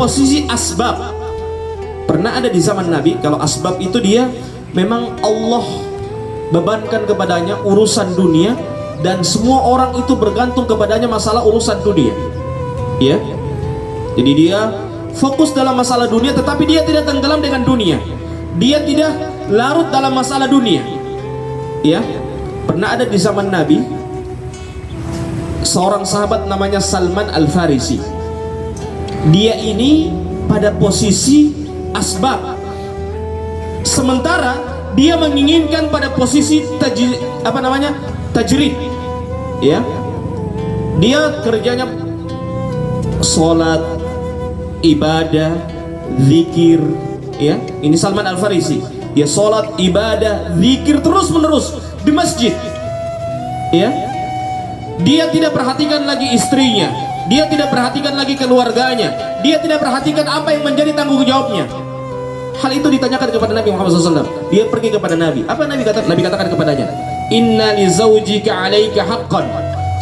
posisi asbab. Pernah ada di zaman Nabi, kalau asbab itu dia memang Allah bebankan kepadanya urusan dunia, dan semua orang itu bergantung kepadanya masalah urusan dunia. Ya, jadi dia fokus dalam masalah dunia, tetapi dia tidak tenggelam dengan dunia. Dia tidak larut dalam masalah dunia. Ya, pernah ada di zaman Nabi seorang sahabat namanya Salman Al-Farisi. Dia ini pada posisi asbab, sementara dia menginginkan pada posisi tajrid. Ya, dia kerjanya sholat, ibadah, zikir. Ya, ini Salman Al-Farisi. Dia sholat, ibadah, zikir terus menerus di masjid. Ya, dia tidak perhatikan lagi istrinya, dia tidak perhatikan lagi keluarganya, dia tidak perhatikan apa yang menjadi tanggung jawabnya. Hal itu ditanyakan kepada Nabi Muhammad SAW. Dia pergi kepada Nabi. Apa Nabi katakan? Nabi katakan kepadanya, Inna li zawjika alaika haqqan.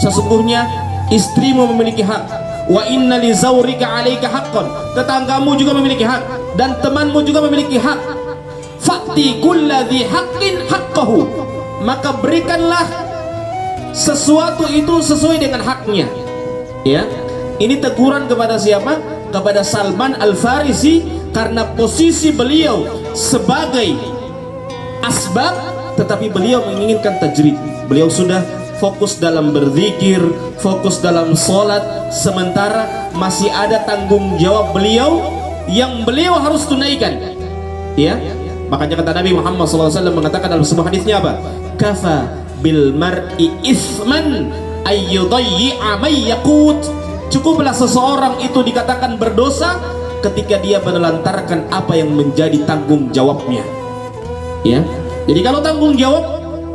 Sesungguhnya istrimu memiliki hak. Wa inna li zawrika alaika haqqan. Tetanggamu juga memiliki hak, dan temanmu juga memiliki hak. Fa'ti kulladzi haqqin haqqahu. Maka berikanlah sesuatu itu sesuai dengan haknya. Ya, ini teguran kepada siapa? Kepada Salman Al-Farisi, karena posisi beliau sebagai asbab, tetapi beliau menginginkan tajrid. Beliau sudah fokus dalam berzikir, fokus dalam sholat, sementara masih ada tanggung jawab beliau yang beliau harus tunaikan. Ya, makanya kata Nabi Muhammad SAW mengatakan dalam sebuah hadisnya apa? Kafa bil mar'i ithman ayyudayyi'a may yaqut. Cukuplah seseorang itu dikatakan berdosa ketika dia menelantarkan apa yang menjadi tanggung jawabnya. Ya, jadi kalau tanggung jawab,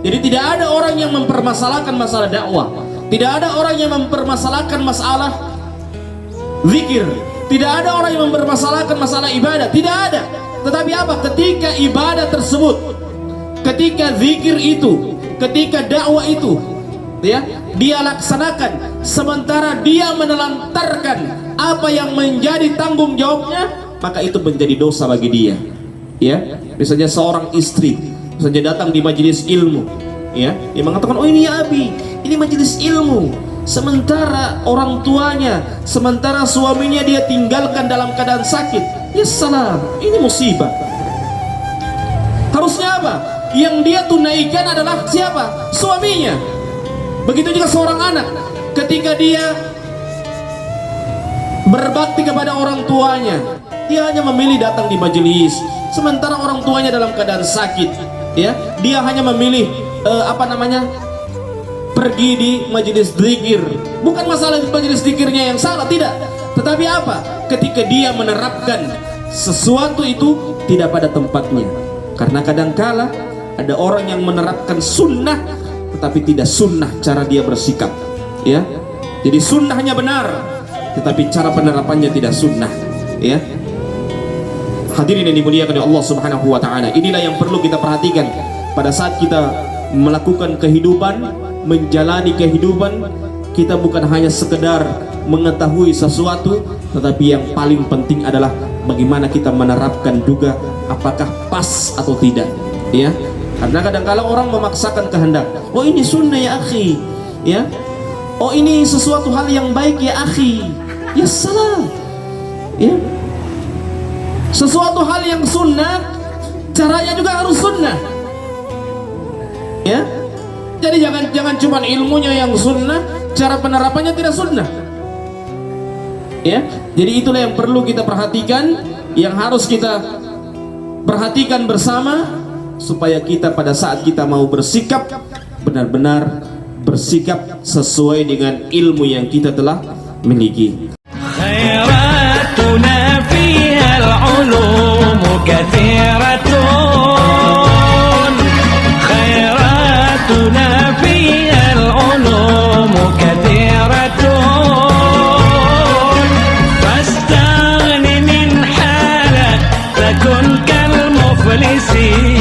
jadi tidak ada orang yang mempermasalahkan masalah dakwah, tidak ada orang yang mempermasalahkan masalah zikir, tidak ada orang yang mempermasalahkan masalah ibadah, tidak ada. Tetapi apa? Ketika ibadah tersebut, ketika zikir itu, ketika dakwah itu, ya, dia laksanakan, sementara dia menelantarkan apa yang menjadi tanggung jawabnya, maka itu menjadi dosa bagi dia. Ya, misalnya seorang istri misalnya datang di majelis ilmu, ya, dia mengatakan, oh ini ya Abi, ini majelis ilmu, sementara orang tuanya, sementara suaminya dia tinggalkan dalam keadaan sakit. Ya salam, ini musibah. Harusnya apa? Yang dia tunaikan adalah siapa? Suaminya. Begitu juga seorang anak, ketika dia berbakti kepada orang tuanya, dia hanya memilih datang di majelis, sementara orang tuanya dalam keadaan sakit. Ya, dia hanya memilih pergi di majelis zikir. Bukan masalah majelis zikirnya yang salah, tidak. Tetapi apa? Ketika dia menerapkan sesuatu itu tidak pada tempatnya. Karena kadangkala ada orang yang menerapkan sunnah tetapi tidak sunnah cara dia bersikap. Ya, jadi sunnahnya benar, tetapi cara penerapannya tidak sunnah. Ya, hadirin yang dimuliakan oleh Allah Subhanahu wa taala, inilah yang perlu kita perhatikan pada saat kita melakukan kehidupan, menjalani kehidupan. Kita bukan hanya sekedar mengetahui sesuatu, tetapi yang paling penting adalah bagaimana kita menerapkan juga apakah pas atau tidak. Ya, karena kadang-kala orang memaksakan kehendak. Oh ini sunnah ya akhi, ya. Oh ini sesuatu hal yang baik ya akhi. Ya salah. Ya. Sesuatu hal yang sunnah, caranya juga harus sunnah. Ya. Jadi jangan cuma ilmunya yang sunnah, cara penerapannya tidak sunnah. Ya. Jadi itulah yang perlu kita perhatikan, yang harus kita perhatikan bersama, supaya kita pada saat kita mau bersikap, benar-benar bersikap sesuai dengan ilmu yang kita telah miliki. Khairatuna fihal ulumu kathiratun, khairatuna fihal ulumu kathiratun, fastaghni min halak takun kal muflisin.